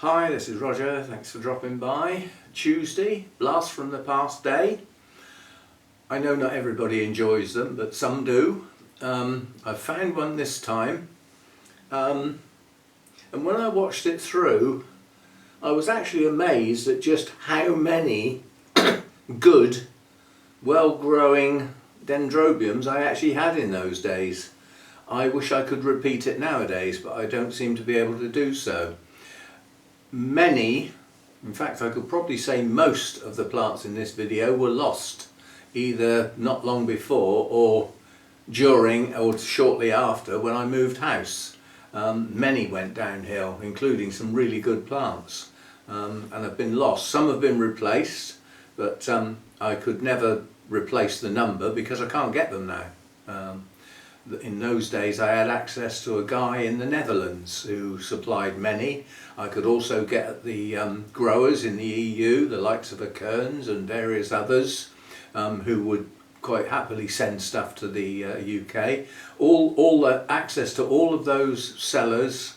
Hi, this is Roger, thanks for dropping by. Tuesday, blast from the past day. I know not everybody enjoys them, but some do. I found one this time, and when I watched it through, I was actually amazed at just how many good, well-growing Dendrobiums I actually had in those days. I wish I could repeat it nowadays, but I don't seem to be able to do so. Many, in fact I could probably say most of the plants in this video were lost, either not long before or during or shortly after when I moved house. Many went downhill, including some really good plants, and have been lost. Some have been replaced, but I could never replace the number because I can't get them now. In those days I had access to a guy in the Netherlands who supplied many. I could also get the growers in the EU, the likes of Kearns and various others, who would quite happily send stuff to the UK. All the access to all of those sellers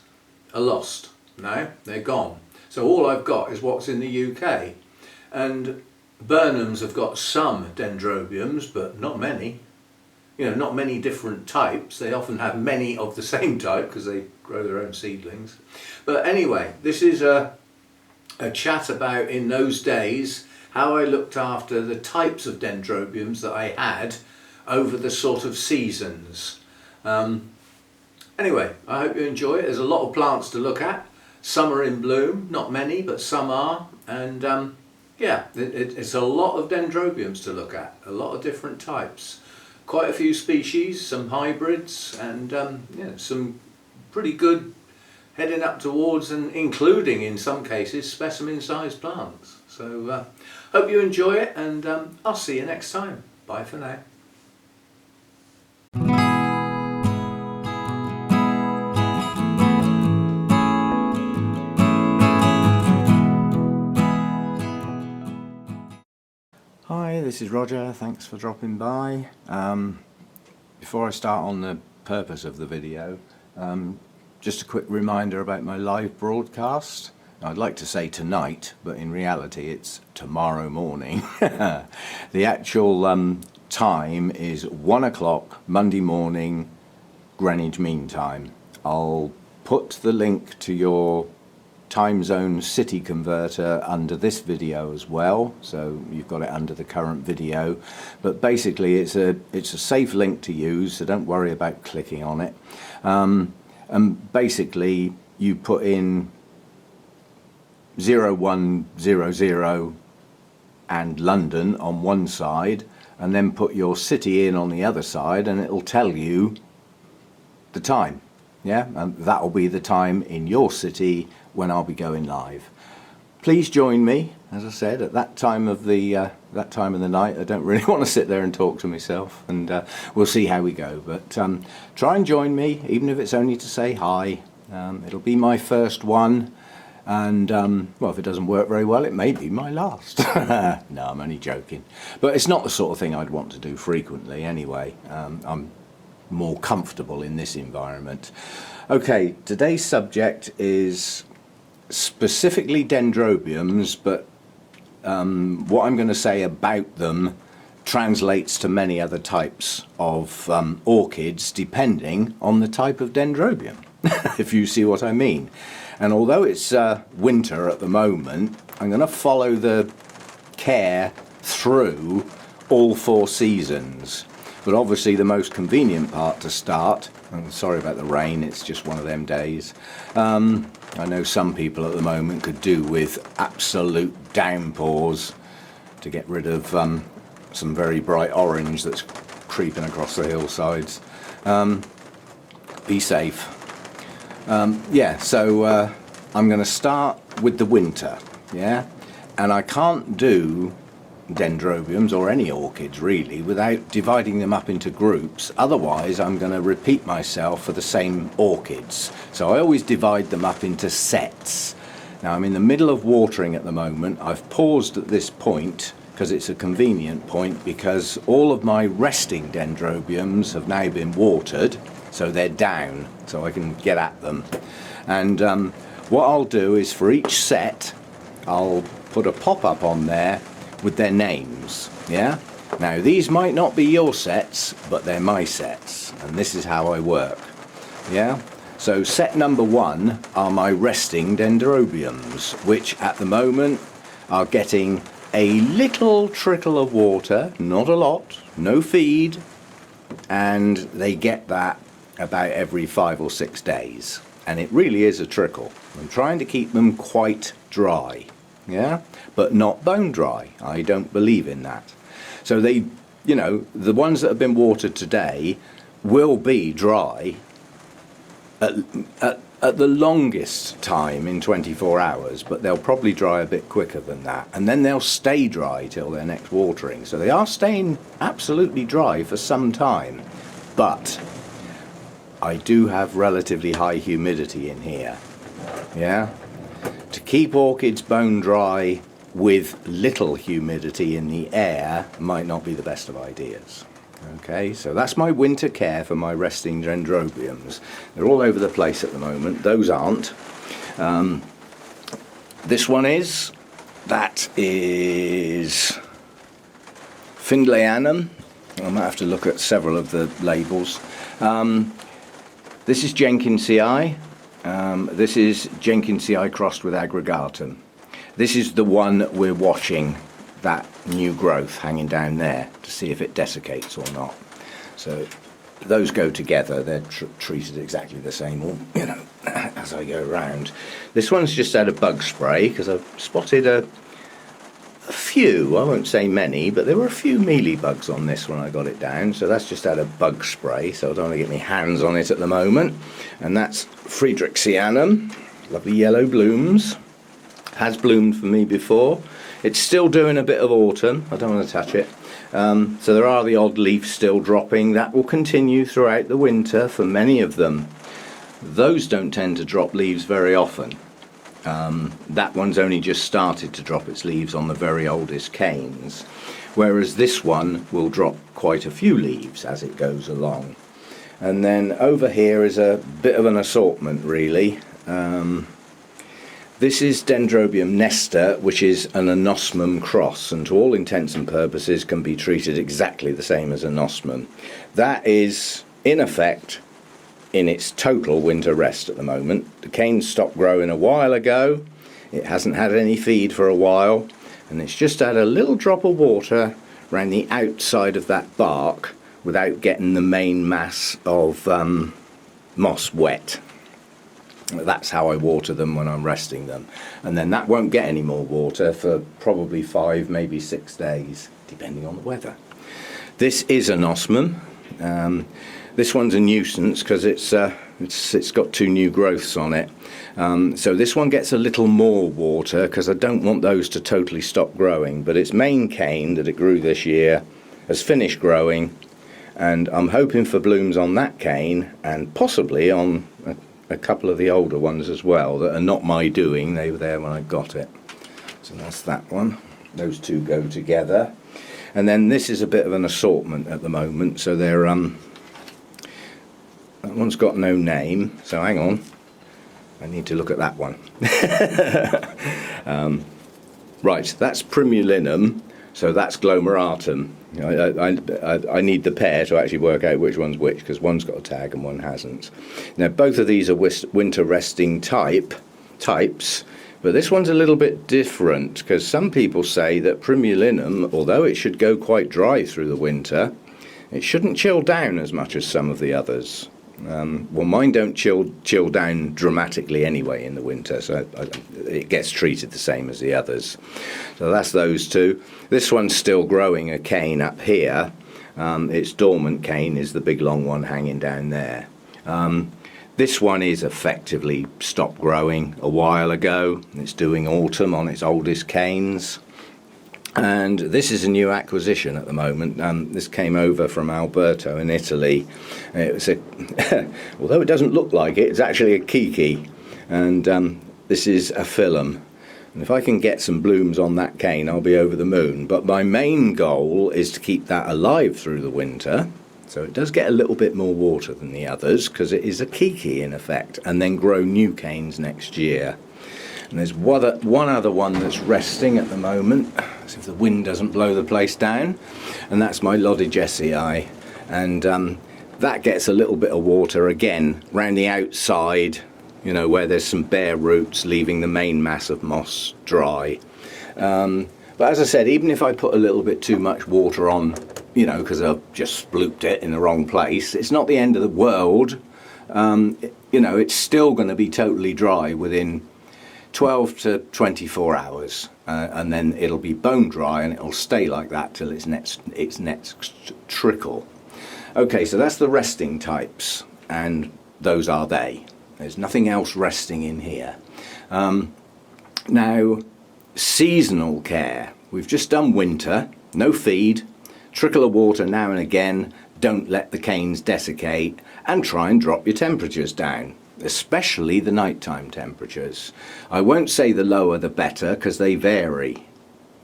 are lost now, they're gone. So all I've got is what's in the UK. And Burnham's have got some Dendrobiums, but not many. You know, not many different types. They often have many of the same type because they grow their own seedlings. But anyway, this is a chat about, in those days, how I looked after the types of Dendrobiums that I had over the sort of seasons. Anyway, I hope you enjoy it. There's a lot of plants to look at. Some are in bloom, not many, but some are. And yeah, it's a lot of Dendrobiums to look at, a lot of different types. Quite a few species, some hybrids, and yeah, some pretty good heading up towards and including in some cases specimen sized plants. So hope you enjoy it, and I'll see you next time. Bye for now. Hi, this is Roger, thanks for dropping by. Before I start on the purpose of the video, just a quick reminder about my live broadcast. I'd like to say tonight, but in reality it's tomorrow morning. The actual time is 1 o'clock Monday morning, Greenwich Mean Time. I'll put the link to your time zone city converter under this video as well, so you've got it under the current video. But basically it's a safe link to use, so don't worry about clicking on it. And basically you put in 0100 and London on one side, and then put your city in on the other side, and it'll tell you the time. Yeah, and that'll be the time in your city when I'll be going live. Please join me, as I said, at that time of the night. I don't really want to sit there and talk to myself, and we'll see how we go. But try and join me, even if it's only to say hi. It'll be my first one, and well, if it doesn't work very well, it may be my last. No, I'm only joking. But it's not the sort of thing I'd want to do frequently anyway. I'm more comfortable in this environment. Okay, today's subject is specifically Dendrobiums, but what I'm going to say about them translates to many other types of orchids depending on the type of Dendrobium, if you see what I mean. And although it's winter at the moment, I'm going to follow the care through all 4 seasons. But obviously the most convenient part to start, I'm sorry about the rain, it's just one of them days. I know some people at the moment could do with absolute downpours to get rid of some very bright orange that's creeping across the hillsides. Be safe. Yeah, so I'm going to start with the winter, yeah? And I can't do Dendrobiums or any orchids really without dividing them up into groups, otherwise I'm going to repeat myself for the same orchids. So I always divide them up into sets. Now I'm in the middle of watering at the moment. I've paused at this point because it's a convenient point, because all of my resting Dendrobiums have now been watered, so they're down, so I can get at them. And what I'll do is for each set, I'll put a pop-up on there with their names, yeah? Now these might not be your sets, but they're my sets, and this is how I work, yeah? So set number 1 are my resting Dendrobiums, which at the moment are getting a little trickle of water, not a lot, no feed, and they get that about every 5 or 6 days. And it really is a trickle. I'm trying to keep them quite dry, yeah, but not bone dry. I don't believe in that. So they, you know, the ones that have been watered today will be dry at the longest time in 24 hours, but they'll probably dry a bit quicker than that, and then they'll stay dry till their next watering. So they are staying absolutely dry for some time, but I do have relatively high humidity in here, yeah? To keep orchids bone dry with little humidity in the air might not be the best of ideas. Okay, so that's my winter care for my resting Dendrobiums. They're all over the place at the moment. Those aren't. This one is. That is Findlayanum. I might have to look at several of the labels. This is Jenkinsii I. This is Jenkinsii I crossed with aggregatum. This is the one we're watching, that new growth hanging down there, to see if it desiccates or not. So those go together. They're treated exactly the same, or, you know, as I go around. This one's just had a bug spray because I've spotted a few, I won't say many, but there were a few mealybugs on this when I got it down, so that's just had a bug spray, so I don't want to get my hands on it at the moment. And that's Friedrichianum, lovely yellow blooms, has bloomed for me before. It's still doing a bit of autumn, I don't want to touch it, so there are the odd leaves still dropping. That will continue throughout the winter for many of them. Those don't tend to drop leaves very often. That one's only just started to drop its leaves on the very oldest canes, whereas this one will drop quite a few leaves as it goes along. And then over here is a bit of an assortment, really. This is Dendrobium nesta, which is an anosmum cross, and to all intents and purposes can be treated exactly the same as anosmum. That is, in effect, in its total winter rest at the moment. The canes stopped growing a while ago, it hasn't had any feed for a while, and it's just had a little drop of water around the outside of that bark without getting the main mass of moss wet. That's how I water them when I'm resting them, and then that won't get any more water for probably 5, maybe 6 days, depending on the weather. This is anosmum. This one's a nuisance because it's got 2 new growths on it. So this one gets a little more water because I don't want those to totally stop growing. But its main cane that it grew this year has finished growing, and I'm hoping for blooms on that cane and possibly on a couple of the older ones as well that are not my doing. They were there when I got it. So that's that one. Those 2 go together. And then this is a bit of an assortment at the moment. So they're that one's got no name, so hang on, I need to look at that one. Right, that's Primulinum, so that's Glomeratum. I need the pair to actually work out which one's which, because one's got a tag and one hasn't. Now both of these are winter resting types, but this one's a little bit different, because some people say that Primulinum, although it should go quite dry through the winter, it shouldn't chill down as much as some of the others. Well, mine don't chill down dramatically anyway in the winter, so it gets treated the same as the others. So that's those 2. This one's still growing a cane up here. Its dormant cane is the big long one hanging down there. This one is effectively stopped growing a while ago. It's doing autumn on its oldest canes. And this is a new acquisition at the moment. This came over from Alberto in Italy. It was although it doesn't look like it, it's actually a kiki. And this is a phyllum. And if I can get some blooms on that cane, I'll be over the moon. But my main goal is to keep that alive through the winter. So it does get a little bit more water than the others, because it is a kiki in effect, and then grow new canes next year. And there's one other one that's resting at the moment, as if the wind doesn't blow the place down, and that's my Lodigessii. And that gets a little bit of water again round the outside, you know, where there's some bare roots leaving the main mass of moss dry. But as I said, even if I put a little bit too much water on, you know, because I've just splooped it in the wrong place, it's not the end of the world. You know, it's still going to be totally dry within 12 to 24 hours, and then it'll be bone dry, and it'll stay like that till its next trickle. Okay, so that's the resting types, and those are they. There's nothing else resting in here. Now, seasonal care. We've just done winter, no feed, trickle of water now and again, don't let the canes desiccate, and try and drop your temperatures down, especially the nighttime temperatures. I won't say the lower the better, because they vary.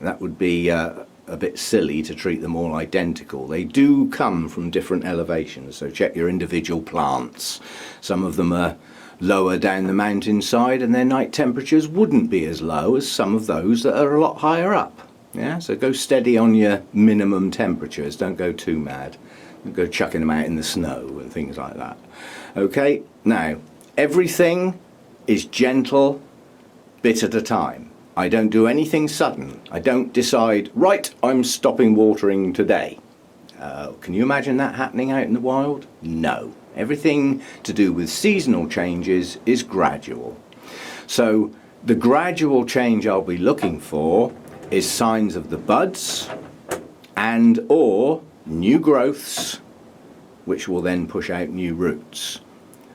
That would be a bit silly to treat them all identical. They do come from different elevations, so check your individual plants. Some of them are lower down the mountainside, and their night temperatures wouldn't be as low as some of those that are a lot higher up. Yeah, so go steady on your minimum temperatures, don't go too mad. Don't go chucking them out in the snow and things like that. Okay, now everything is gentle, bit at a time. I don't do anything sudden. I don't decide, right, I'm stopping watering today. Can you imagine that happening out in the wild? No. Everything to do with seasonal changes is gradual. So the gradual change I'll be looking for is signs of the buds and or new growths, which will then push out new roots.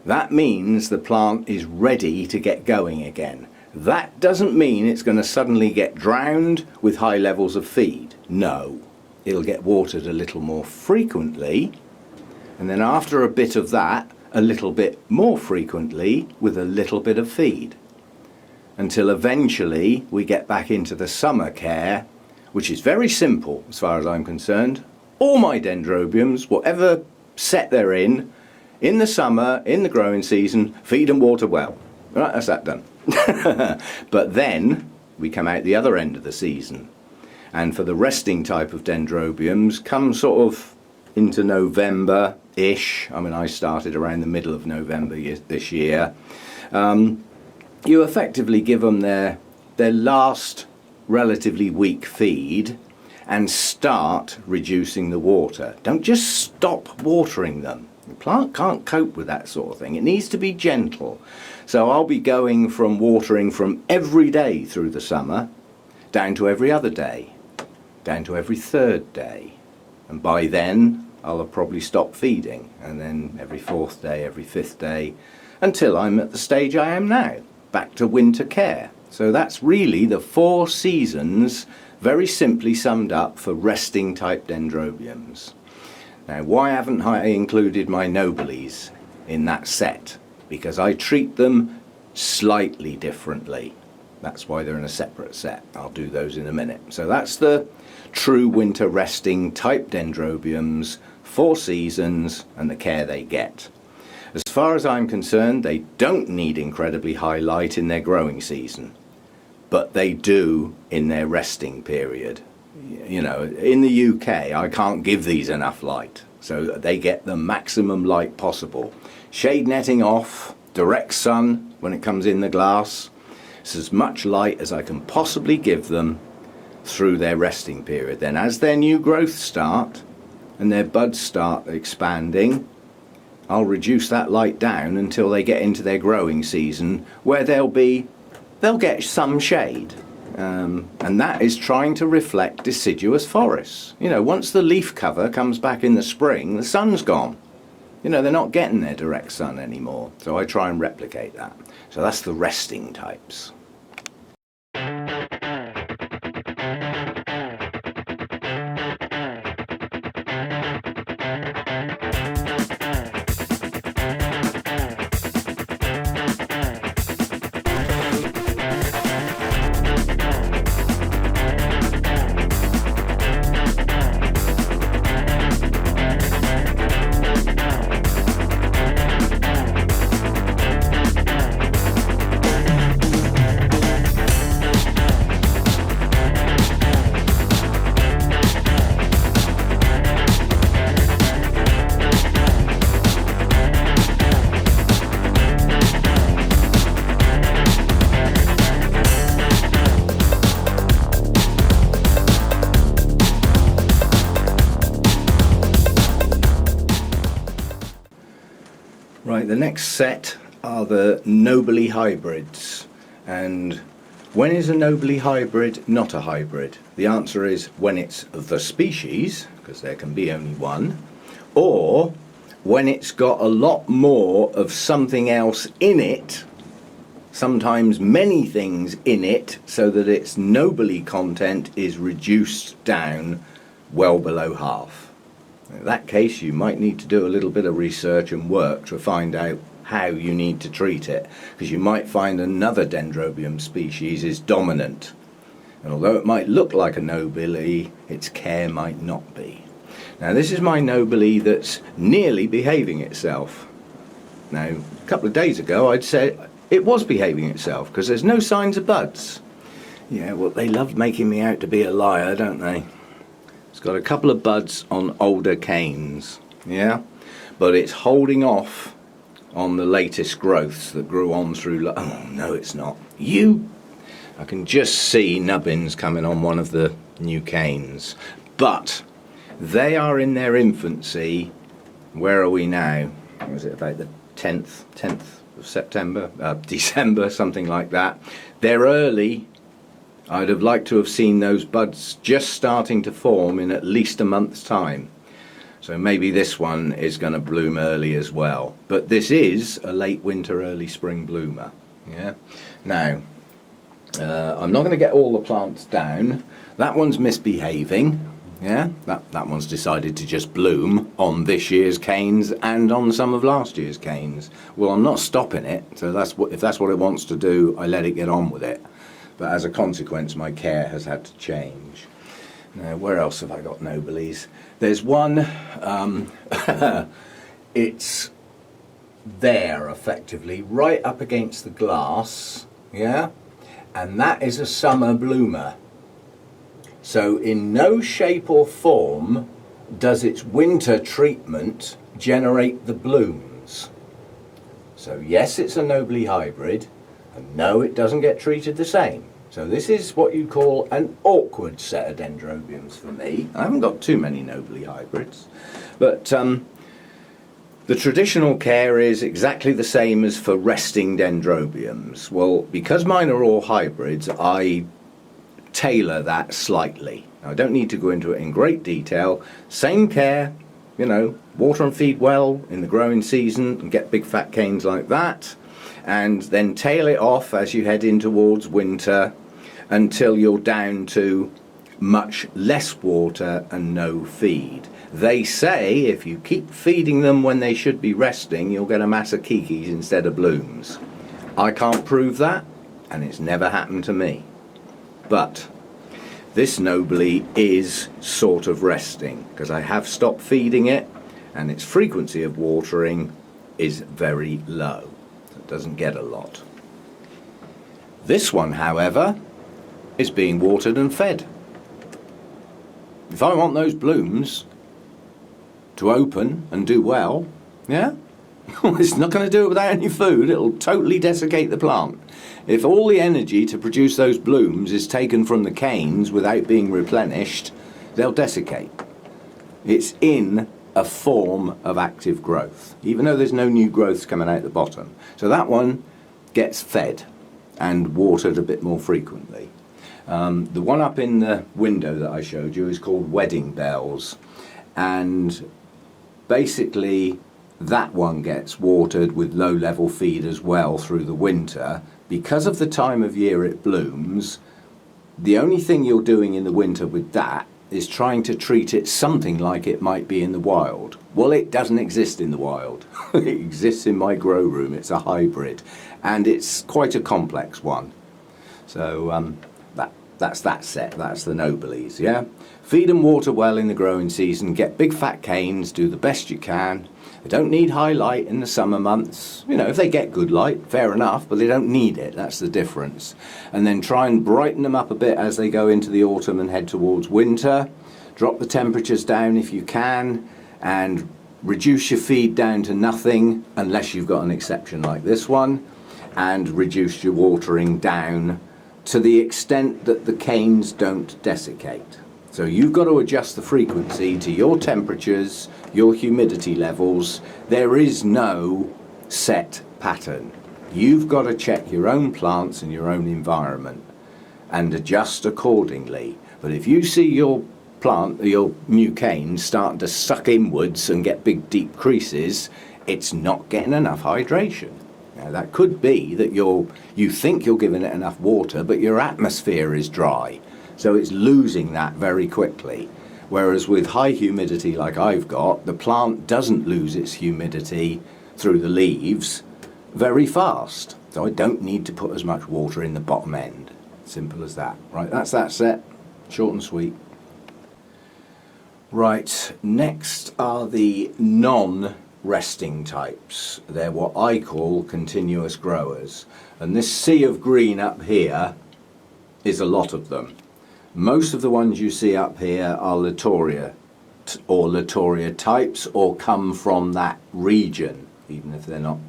That means the plant is ready to get going again. That doesn't mean it's going to suddenly get drowned with high levels of feed. No, it'll get watered a little more frequently, and then after a bit of that, a little bit more frequently with a little bit of feed, until eventually we get back into the summer care, which is very simple as far as I'm concerned. All my dendrobiums, whatever set they're in the summer, in the growing season, feed and water well. Right, that's that done. But then we come out the other end of the season, and for the resting type of dendrobiums, come sort of into November-ish. I mean, I started around the middle of November this year. You effectively give them their last relatively weak feed and start reducing the water. Don't just stop watering them. The plant can't cope with that sort of thing. It needs to be gentle. So I'll be going from watering from every day through the summer down to every other day, down to every third day. And by then I'll have probably stopped feeding, and then every fourth day, every fifth day, until I'm at the stage I am now, back to winter care. So that's really the 4 seasons, very simply summed up, for resting type dendrobiums. Now, why haven't I included my nobiles in that set? Because I treat them slightly differently. That's why they're in a separate set. I'll do those in a minute. So that's the true winter resting type dendrobiums, 4 seasons, and the care they get. As far as I'm concerned, they don't need incredibly high light in their growing season, but they do in their resting period. You know, in the UK, I can't give these enough light, so they get the maximum light possible. Shade netting off, direct sun when it comes in the glass. It's as much light as I can possibly give them through their resting period. Then as their new growth start and their buds start expanding, I'll reduce that light down until they get into their growing season, where they'll get some shade. And that is trying to reflect deciduous forests. You know, once the leaf cover comes back in the spring, the sun's gone. You know, they're not getting their direct sun anymore. So I try and replicate that. So that's the resting types. the next set are the nobile hybrids. And when is a nobile hybrid not a hybrid? The answer is when it's the species, because there can be only one, or when it's got a lot more of something else in it, sometimes many things in it, so that its nobile content is reduced down well below half. In that case, you might need to do a little bit of research and work to find out how you need to treat it, because you might find another Dendrobium species is dominant, and although it might look like a nobile, its care might not be. Now this is my nobile that's nearly behaving itself. Now a couple of days ago I'd said it was behaving itself because there's no signs of buds. Yeah, well, they love making me out to be a liar, don't they? It's got a couple of buds on older canes, yeah, but it's holding off on the latest growths that grew on through. Oh no, it's not. I can just see nubbins coming on one of the new canes, but they are in their infancy. Where are we now? Was it about the 10th of September, December, something like that? They're early. I'd have liked to have seen those buds just starting to form in at least a month's time. So maybe this one is going to bloom early as well. But this is a late winter, early spring bloomer. Yeah. Now, I'm not going to get all the plants down. That one's misbehaving. Yeah. That one's decided to just bloom on this year's canes and on some of last year's canes. Well, I'm not stopping it. So if that's what it wants to do, I let it get on with it. But as a consequence, my care has had to change. Now, where else have I got nobiles? There's one, it's there effectively, right up against the glass, yeah? And that is a summer bloomer. So in no shape or form does its winter treatment generate the blooms. So yes, it's a nobile hybrid, and no, it doesn't get treated the same. So this is what you call an awkward set of Dendrobiums for me. I haven't got too many nobile hybrids, but the traditional care is exactly the same as for resting Dendrobiums. Well, because mine are all hybrids, I tailor that slightly. I don't need to go into it in great detail. Same care, you know, water and feed well in the growing season and get big fat canes like that, and then tail it off as you head in towards winter until you're down to much less water and no feed. They say if you keep feeding them when they should be resting, you'll get a mass of kikis instead of blooms. I can't prove that, and it's never happened to me. But this nobile is sort of resting, because I have stopped feeding it, and its frequency of watering is very low. It doesn't get a lot. This one, however, is being watered and fed. If I want those blooms to open and do well, yeah, it's not going to do it without any food. It'll totally desiccate the plant. If all the energy to produce those blooms is taken from the canes without being replenished, they'll desiccate. It's in a form of active growth, even though there's no new growths coming out the bottom. So that one gets fed and watered a bit more frequently. The one up in the window that I showed you is called Wedding Bells, and basically that one gets watered with low level feed as well through the winter. Because of the time of year it blooms, the only thing you're doing in the winter with that is trying to treat it something like it might be in the wild. Well, it doesn't exist in the wild. It exists in my grow room. It's a hybrid, and it's quite a complex one. So that's that set. That's the nobiles, yeah? Feed and water well in the growing season, get big fat canes, do the best you can. They don't need high light in the summer months. You know, if they get good light, fair enough, but they don't need it. That's the difference. And then try and brighten them up a bit as they go into the autumn and head towards winter. Drop the temperatures down if you can, and reduce your feed down to nothing, unless you've got an exception like this one, and reduce your watering down to the extent that the canes don't desiccate. So you've got to adjust the frequency to your temperatures, your humidity levels. There is no set pattern. You've got to check your own plants and your own environment and adjust accordingly. But if you see your plant, your new canes starting to suck inwards and get big deep creases, it's not getting enough hydration. Now that could be that you think you're giving it enough water, but your atmosphere is dry, so it's losing that very quickly. Whereas with high humidity like I've got, the plant doesn't lose its humidity through the leaves very fast, so I don't need to put as much water in the bottom end. Simple as that. Right, that's that set. Short and sweet. Right, next are the non-resting types. They're what I call continuous growers. And this sea of green up here is a lot of them. Most of the ones you see up here are Latoria or Latoria types, or come from that region, even if they're not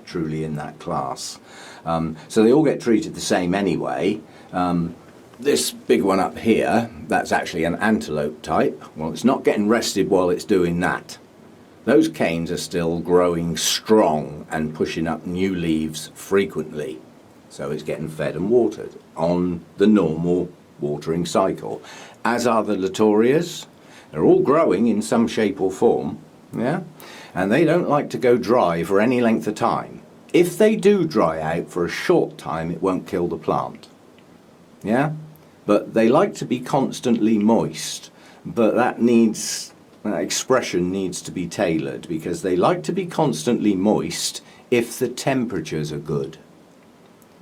truly in that class. So they all get treated the same anyway. This big one up here, that's actually an antelope type. Well, it's not getting rested while it's doing that. Those canes are still growing strong and pushing up new leaves frequently. So it's getting fed and watered on the normal watering cycle. As are the Latorias. They're all growing in some shape or form, yeah? And they don't like to go dry for any length of time. If they do dry out for a short time, it won't kill the plant. Yeah? But they like to be constantly moist, but that expression needs to be tailored, because they like to be constantly moist if the temperatures are good.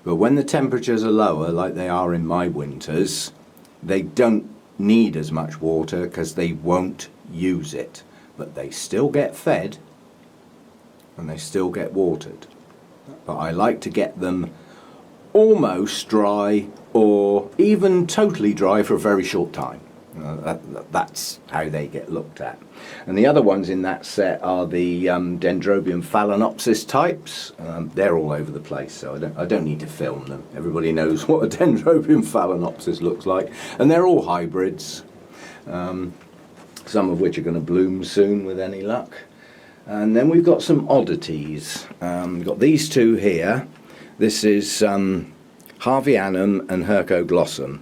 But when the temperatures are lower, like they are in my winters, they don't need as much water because they won't use it. But they still get fed and they still get watered. But I like to get them almost dry, or even totally dry for a very short time. That's how they get looked at. And the other ones in that set are the Dendrobium phalaenopsis types. They're all over the place, so I don't need to film them. Everybody knows what a Dendrobium phalaenopsis looks like. And they're all hybrids, some of which are going to bloom soon with any luck. And then we've got some oddities. We've got these two here. This is Harveyanum and Hercoglossum.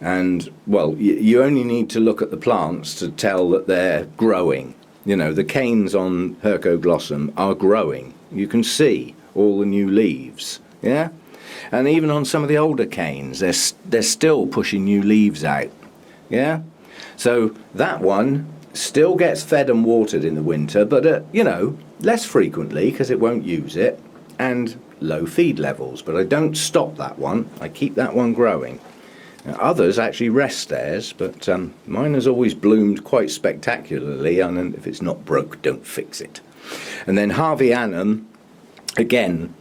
And, well, you only need to look at the plants to tell that they're growing. You know, the canes on Hercoglossum are growing. You can see all the new leaves, yeah? And even on some of the older canes, they're still pushing new leaves out, yeah? So that one still gets fed and watered in the winter, but, you know, less frequently because it won't use it, and low feed levels. But I don't stop that one. I keep that one growing. Now, others actually rest theirs, but mine has always bloomed quite spectacularly, and if it's not broke, don't fix it. And then Harveyanum, again,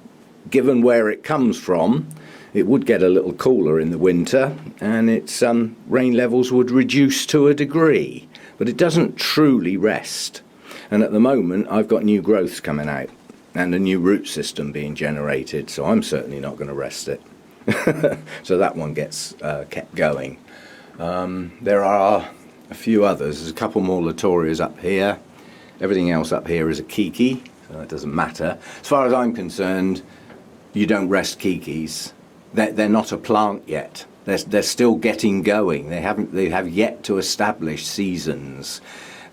given where it comes from, it would get a little cooler in the winter, and its rain levels would reduce to a degree, but it doesn't truly rest. And at the moment, I've got new growths coming out and a new root system being generated, so I'm certainly not going to rest it. So that one gets kept going. There are a few others. There's a couple more Latorias up here. Everything else up here is a kiki, so it doesn't matter. As far as I'm concerned, you don't rest kikis. They're not a plant yet. They're still getting going. They have yet to establish seasons.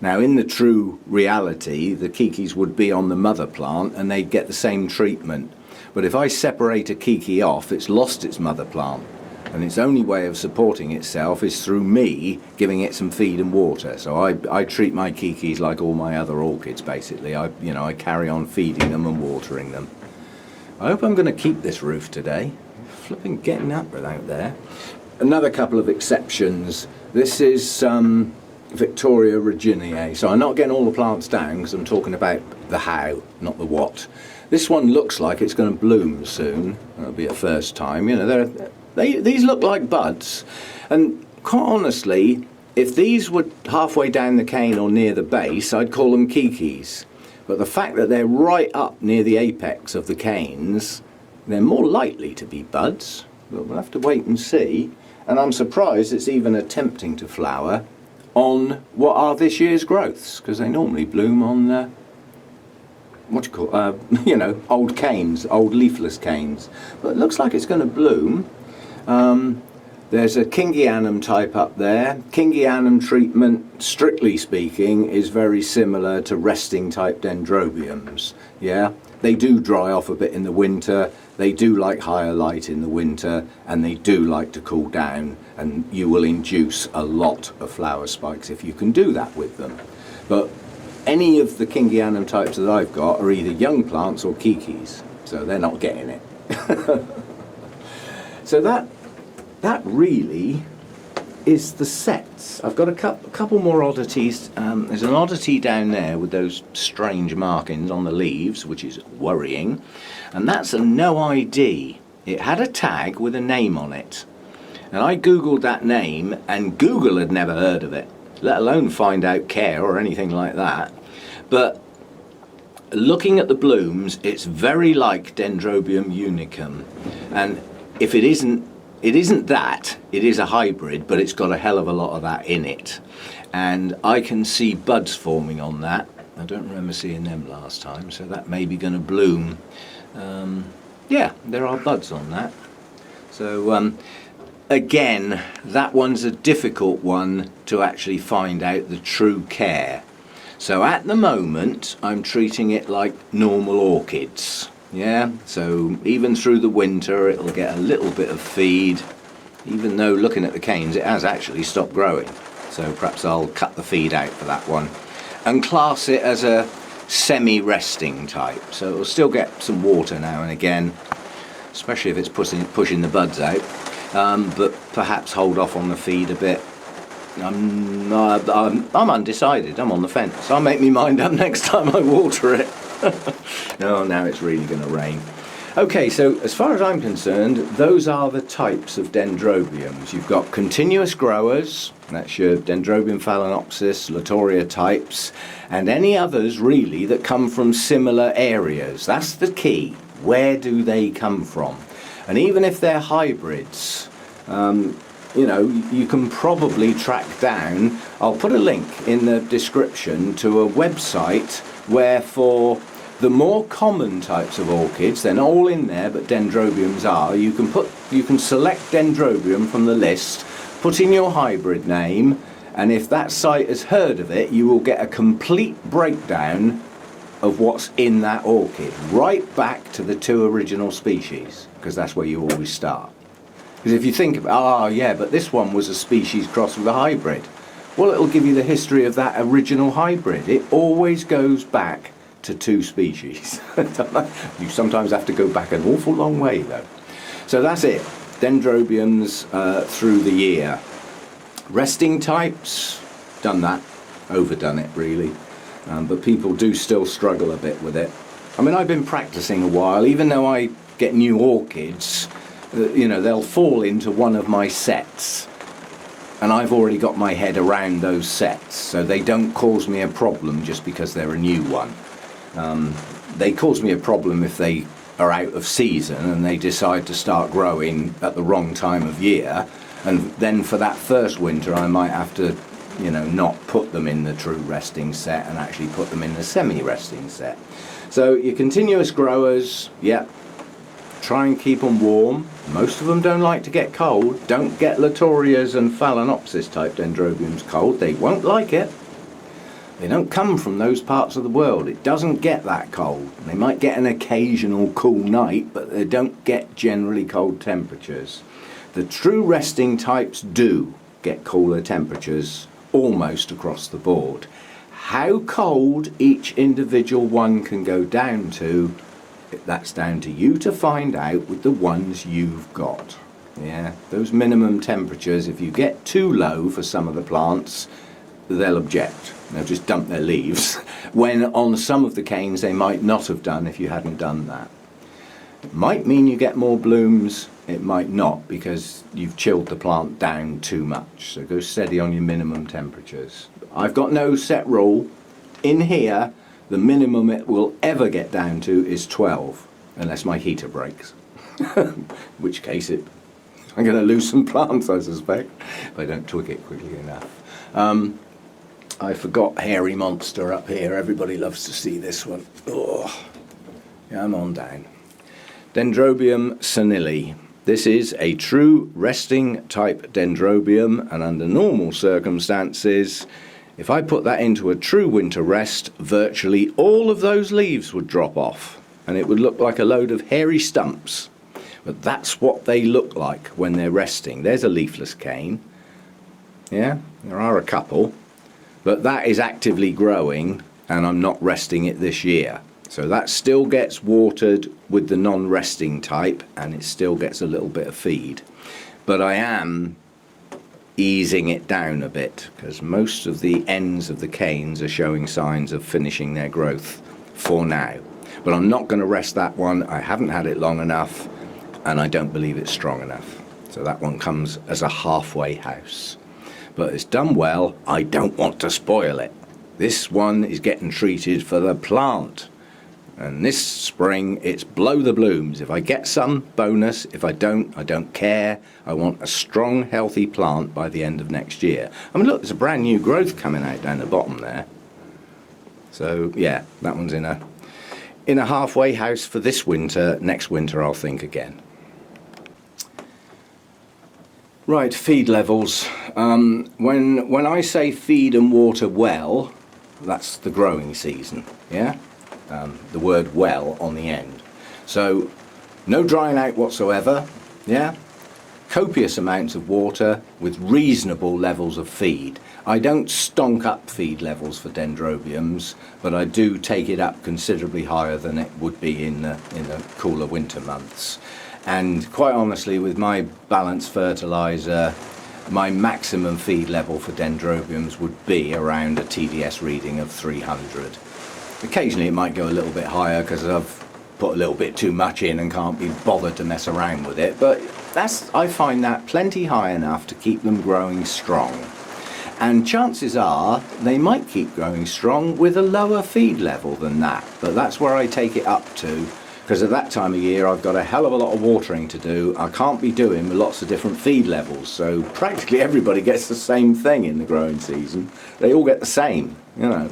Now, in the true reality, the kikis would be on the mother plant and they'd get the same treatment. But if I separate a kiki off, it's lost its mother plant. And its only way of supporting itself is through me giving it some feed and water. So I treat my kikis like all my other orchids, basically. I carry on feeding them and watering them. I hope I'm going to keep this roof today. Flipping getting up without there. Another couple of exceptions. This is Victoria Reginae. So I'm not getting all the plants down because I'm talking about the how, not the what. This one looks like it's going to bloom soon. That'll be a first time. You know, these look like buds. And quite honestly, if these were halfway down the cane or near the base, I'd call them kikis. But the fact that they're right up near the apex of the canes, they're more likely to be buds. But we'll have to wait and see. And I'm surprised it's even attempting to flower on what are this year's growths, because they normally bloom on what do you call you know, old canes, old leafless canes. But it looks like it's going to bloom. There's a Kingianum type up there. Kingianum treatment, strictly speaking, is very similar to resting type Dendrobiums. Yeah, they do dry off a bit in the winter. They do like higher light in the winter, and they do like to cool down, and you will induce a lot of flower spikes if you can do that with them. But any of the Kingianum types that I've got are either young plants or kikis, so they're not getting it. So that really is the sets. I've got a couple more oddities. There's an oddity down there with those strange markings on the leaves, which is worrying, and that's a no ID. It had a tag with a name on it, and I googled that name, and Google had never heard of it, let alone find out care or anything like that. But looking at the blooms, it's very like Dendrobium unicum, and if it isn't that, it is a hybrid, but it's got a hell of a lot of that in it. And I can see buds forming on that. I don't remember seeing them last time, so that may be going to bloom. Yeah, there are buds on that. So again, that one's a difficult one to actually find out the true care. So at the moment, I'm treating it like normal orchids. Yeah, so even through the winter it'll get a little bit of feed, even though looking at the canes it has actually stopped growing. So perhaps I'll cut the feed out for that one and class it as a semi-resting type. So it'll still get some water now and again, especially if it's pushing the buds out, but perhaps hold off on the feed a bit. I'm undecided, I'm on the fence. I'll make my mind up next time I water it. No, now it's really going to rain. Okay, so as far as I'm concerned, those are the types of Dendrobiums. You've got continuous growers, that's your Dendrobium phalaenopsis, Latoria types, and any others really that come from similar areas. That's the key. Where do they come from? And even if they're hybrids, you know, you can probably track down, I'll put a link in the description to a website where for the more common types of orchids, they're not all in there, but Dendrobiums are, you can select Dendrobium from the list, put in your hybrid name, and if that site has heard of it, you will get a complete breakdown of what's in that orchid, right back to the 2 original species, because that's where you always start. Because if you think of, yeah, but this one was a species crossed with a hybrid. Well, it'll give you the history of that original hybrid. It always goes back to 2 species. You sometimes have to go back an awful long way, though. So that's it. Dendrobiums through the year. Resting types, done that. Overdone it, really. But people do still struggle a bit with it. I mean, I've been practicing a while. Even though I get new orchids, you know, they'll fall into one of my sets, and I've already got my head around those sets, so they don't cause me a problem just because they're a new one. They cause me a problem if they are out of season and they decide to start growing at the wrong time of year, and then for that first winter I might have to, you know, not put them in the true resting set and actually put them in the semi-resting set. So your continuous growers, yeah, try and keep them warm. Most of them don't like to get cold. Don't get Latorias and Phalaenopsis type Dendrobiums cold. They won't like it. They don't come from those parts of the world. It doesn't get that cold. They might get an occasional cool night, but they don't get generally cold temperatures. The true resting types do get cooler temperatures almost across the board. How cold each individual one can go down to, that's down to you to find out with the ones you've got. Yeah, those minimum temperatures, if you get too low for some of the plants, they'll object. They'll just dump their leaves, when on some of the canes they might not have done if you hadn't done that. It might mean you get more blooms, it might not, because you've chilled the plant down too much. So go steady on your minimum temperatures. I've got no set rule. In here, the minimum it will ever get down to is 12, unless my heater breaks. In which case I'm going to lose some plants, I suspect, if I don't twig it quickly enough. I forgot Hairy Monster up here. Everybody loves to see this one. Oh, come on down. Dendrobium senile. This is a true resting type dendrobium, and under normal circumstances, if I put that into a true winter rest, virtually all of those leaves would drop off and it would look like a load of hairy stumps. But that's what they look like when they're resting. There's a leafless cane. Yeah, there are a couple, but that is actively growing and I'm not resting it this year. So that still gets watered with the non-resting type and it still gets a little bit of feed. But I am easing it down a bit because most of the ends of the canes are showing signs of finishing their growth for now. But I'm not going to rest that one. I haven't had it long enough and I don't believe it's strong enough. So that one comes as a halfway house. But it's done well. I don't want to spoil it. This one is getting treated for the plant. And this spring, it's blow the blooms. If I get some, bonus. If I don't care. I want a strong, healthy plant by the end of next year. I mean, look, there's a brand new growth coming out down the bottom there. So, yeah, that one's in a halfway house for this winter. Next winter, I'll think again. Right, feed levels. When I say feed and water well, that's the growing season, yeah? The word well on the end. So no drying out whatsoever, yeah? Copious amounts of water with reasonable levels of feed. I don't stonk up feed levels for dendrobiums, but I do take it up considerably higher than it would be in the cooler winter months. And quite honestly, with my balanced fertilizer, my maximum feed level for dendrobiums would be around a TDS reading of 300. Occasionally it might go a little bit higher because I've put a little bit too much in and can't be bothered to mess around with it, but I find that plenty high enough to keep them growing strong. And chances are they might keep growing strong with a lower feed level than that, but that's where I take it up to, because at that time of year I've got a hell of a lot of watering to do. I can't be doing with lots of different feed levels, so practically everybody gets the same thing in the growing season. They all get the same, you know.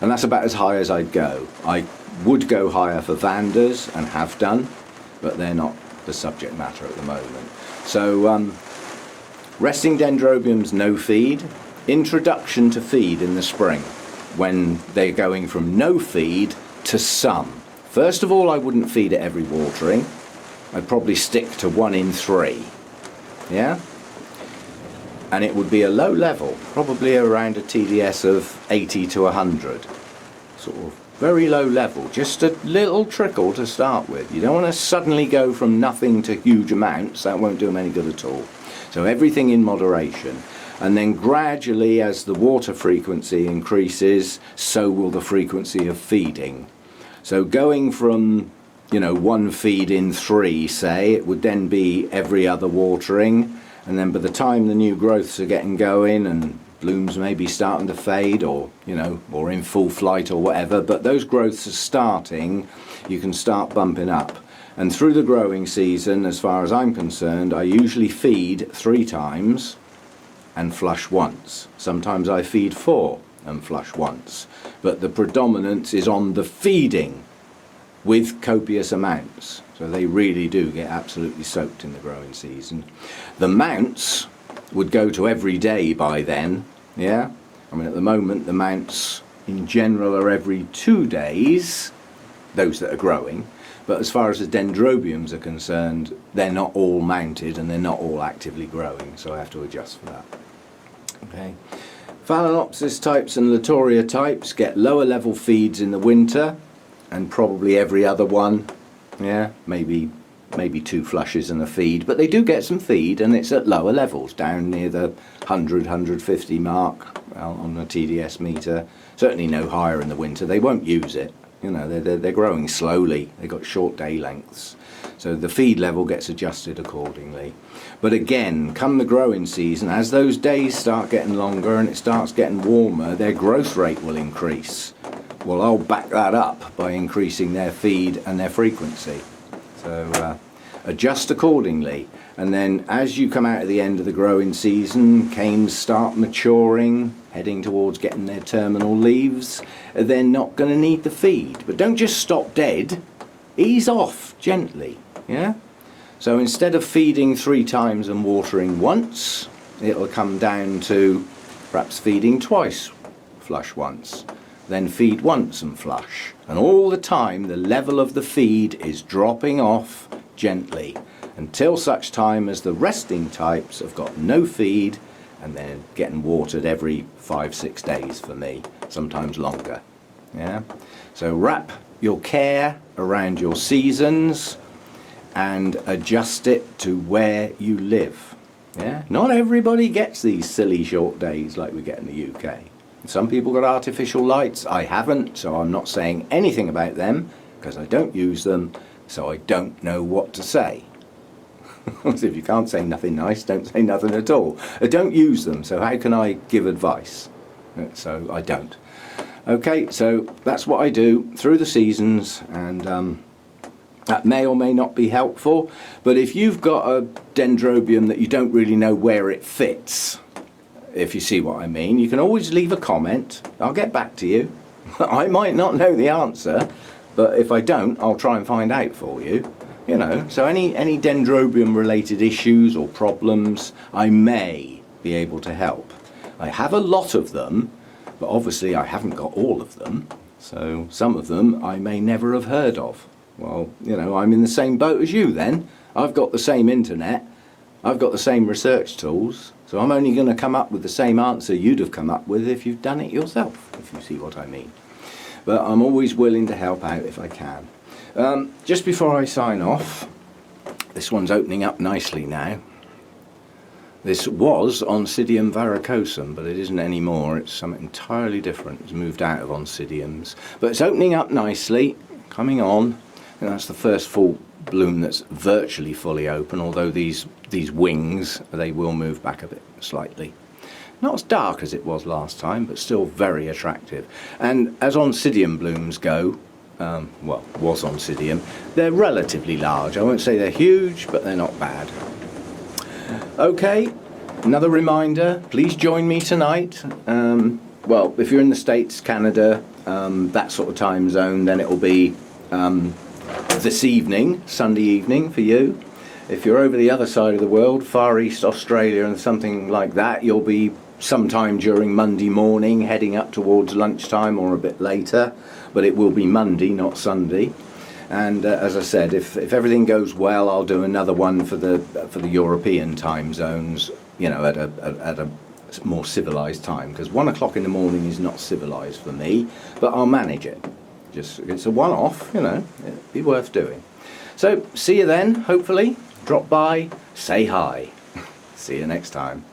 And that's about as high as I'd go. I would go higher for Vanders and have done, but they're not the subject matter at the moment. So resting dendrobiums, no feed. Introduction to feed in the spring when they're going from no feed to some. First of all, I wouldn't feed it every watering. I'd probably stick to 1 in 3. Yeah? And it would be a low level, probably around a TDS of 80 to 100. Sort of very low level, just a little trickle to start with. You don't want to suddenly go from nothing to huge amounts. That won't do them any good at all. So everything in moderation. And then gradually, as the water frequency increases, so will the frequency of feeding. So going from, 1 feed in 3, say, it would then be every other watering. And then by the time the new growths are getting going and blooms may be starting to fade or, or in full flight or whatever, but those growths are starting, you can start bumping up. And through the growing season, as far as I'm concerned, I usually feed 3 times and flush once. Sometimes I feed 4 and flush once. But the predominance is on the feeding with copious amounts. So they really do get absolutely soaked in the growing season. The mounts would go to every day by then, yeah? I mean, at the moment, the mounts in general are every 2 days, those that are growing. But as far as the dendrobiums are concerned, they're not all mounted and they're not all actively growing, so I have to adjust for that. Okay. Phalaenopsis types and Latoria types get lower level feeds in the winter, and probably every other one. Yeah, maybe 2 flushes and a feed, but they do get some feed and it's at lower levels, down near the 100, 150 mark on the TDS meter. Certainly no higher in the winter. They won't use it. They're growing slowly. They've got short day lengths. So the feed level gets adjusted accordingly. But again, come the growing season, as those days start getting longer and it starts getting warmer, their growth rate will increase. Well, I'll back that up by increasing their feed and their frequency. So adjust accordingly. And then as you come out of the end of the growing season, canes start maturing, heading towards getting their terminal leaves, they're not going to need the feed. But don't just stop dead, ease off gently, yeah? So instead of feeding 3 times and watering once, it'll come down to perhaps feeding twice, flush once, then feed once and flush. And all the time the level of the feed is dropping off gently, until such time as the resting types have got no feed and they're getting watered every 5-6 days for me, sometimes longer. Yeah. So wrap your care around your seasons and adjust it to where you live. Yeah. Not everybody gets these silly short days like we get in the UK. Some people got artificial lights. I haven't, so I'm not saying anything about them because I don't use them, so I don't know what to say. So if you can't say nothing nice, don't say nothing at all. I don't use them, so how can I give advice? So I don't. Okay, so that's what I do through the seasons, and that may or may not be helpful. But if you've got a dendrobium that you don't really know where it fits, if you see what I mean, you can always leave a comment. I'll get back to you. I might not know the answer, but if I don't, I'll try and find out for you. You know, so any dendrobium related issues or problems, I may be able to help. I have a lot of them, but obviously I haven't got all of them, so some of them I may never have heard of. Well, you know, I'm in the same boat as you then. I've got the same internet, I've got the same research tools, so I'm only going to come up with the same answer you'd have come up with if you've done it yourself, if you see what I mean. But I'm always willing to help out if I can. Just before I sign off, this one's opening up nicely now. This was Oncidium varicosum, but it isn't anymore. It's something entirely different. It's moved out of Oncidiums. But it's opening up nicely, coming on. And that's the first full bloom that's virtually fully open, although these wings, they will move back a bit slightly. Not as dark as it was last time, but still very attractive. And as Oncidium blooms go, well, was Oncidium, they're relatively large. I won't say they're huge, but they're not bad. Okay, another reminder, please join me tonight. Well, if you're in the States, Canada, that sort of time zone, then it'll be this evening, Sunday evening for you. If you're over the other side of the world, Far East Australia and something like that, you'll be sometime during Monday morning, heading up towards lunchtime or a bit later, but it will be Monday, not Sunday. And as I said, if everything goes well, I'll do another one for the European time zones, you know, at a more civilized time, because 1 o'clock in the morning is not civilized for me, but I'll manage it. Just, it's a one-off, you know, it'd be worth doing. So see you then, hopefully. Drop by, say hi. See you next time.